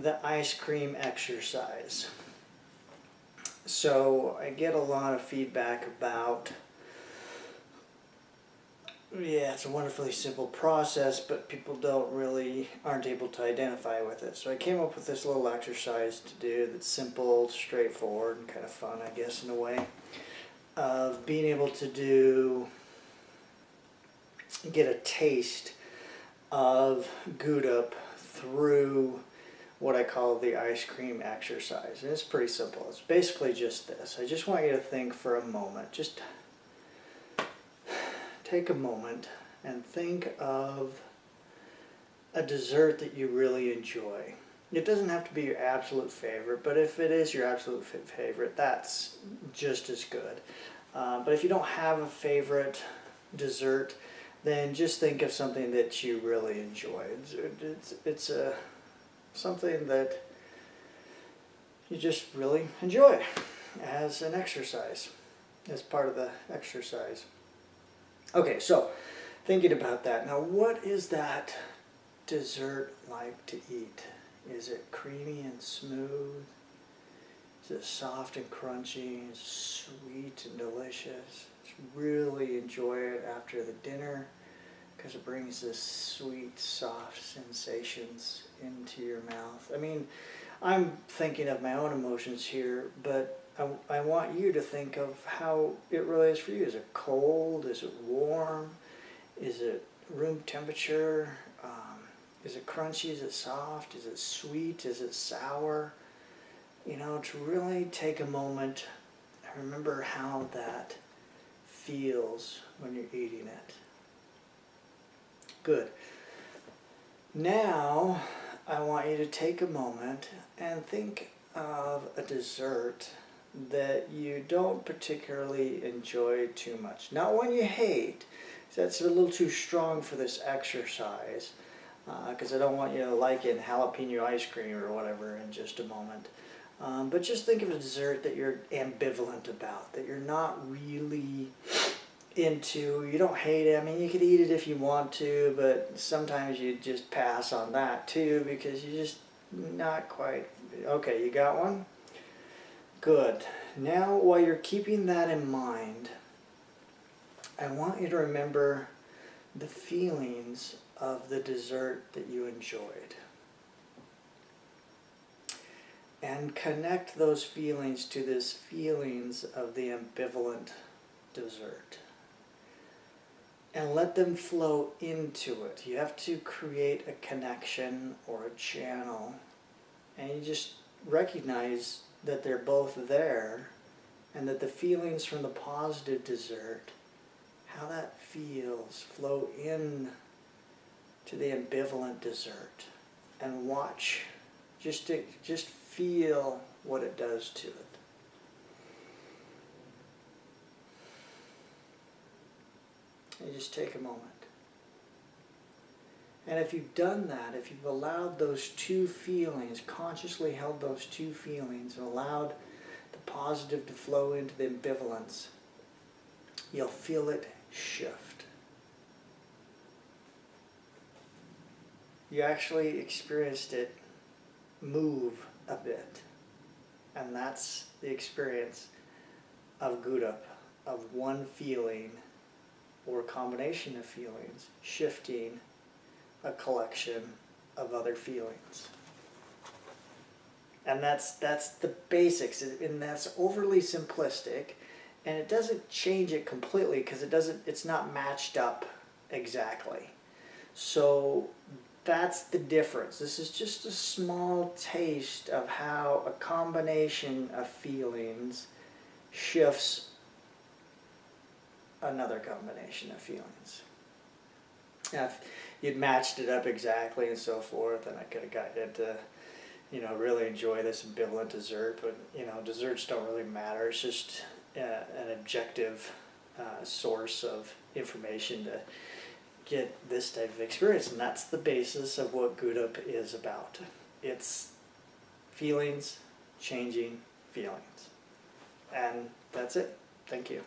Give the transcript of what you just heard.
the ice cream exercise. So I get a lot of feedback about, yeah, it's a wonderfully simple process, but people aren't able to identify with it. So I came up with this little exercise to do that's simple, straightforward, and kind of fun, I guess, in a way, of being able to get a taste of Gutap through what I call the ice cream exercise. And it's pretty simple. It's basically just this. I just want you to think for a moment. Just take a moment and think of a dessert that you really enjoy. It doesn't have to be your absolute favorite, but if it is your absolute favorite, that's just as good. But if you don't have a favorite dessert, then just think of something that you really enjoy. It's something that you just really enjoy as an exercise, as part of the exercise. Okay, so thinking about that, now what is that dessert like to eat? Is it creamy and smooth? Is it soft and crunchy, sweet and delicious? Just really enjoy it after the dinner because it brings this sweet, soft sensations into your mouth. I mean, I'm thinking of my own emotions here, but I want you to think of how it really is for you. Is it cold? Is it warm? Is it room temperature? Is it crunchy? Is it soft? Is it sweet? Is it sour? You know, to really take a moment and remember how that feels when you're eating it. Good. Now, I want you to take a moment and think of a dessert that you don't particularly enjoy too much. Not one you hate. That's a little too strong for this exercise, because I don't want you to like it jalapeno ice cream or whatever in just a moment. But just think of a dessert that you're ambivalent about, that you're not really into. You don't hate it. I mean, you could eat it if you want to, but sometimes you just pass on that too because you're just not quite. Okay, you got one? Good. Now, while you're keeping that in mind, I want you to remember the feelings of the dessert that you enjoyed. And connect those feelings to this feelings of the ambivalent dessert. And let them flow into it. You have to create a connection or a channel. And you just recognize that they're both there and that the feelings from the positive dessert, how that feels, flow in to the ambivalent dessert. And watch. Just feel what it does to it. And just take a moment. And if you've done that, if you've allowed those two feelings, consciously held those two feelings, and allowed the positive to flow into the ambivalence, you'll feel it shift. You actually experienced it move a bit. And that's the experience of Gutap, of one feeling or a combination of feelings shifting a collection of other feelings. And that's the basics, and that's overly simplistic, and it doesn't change it completely because it's not matched up exactly. So that's the difference. This is just a small taste of how a combination of feelings shifts another combination of feelings. Now, if you'd matched it up exactly and so forth, then I could have gotten you to, really enjoy this ambivalent dessert. But, desserts don't really matter. It's just an objective source of information to get this type of experience. And that's the basis of what Gutap is about. It's feelings changing feelings. And that's it. Thank you.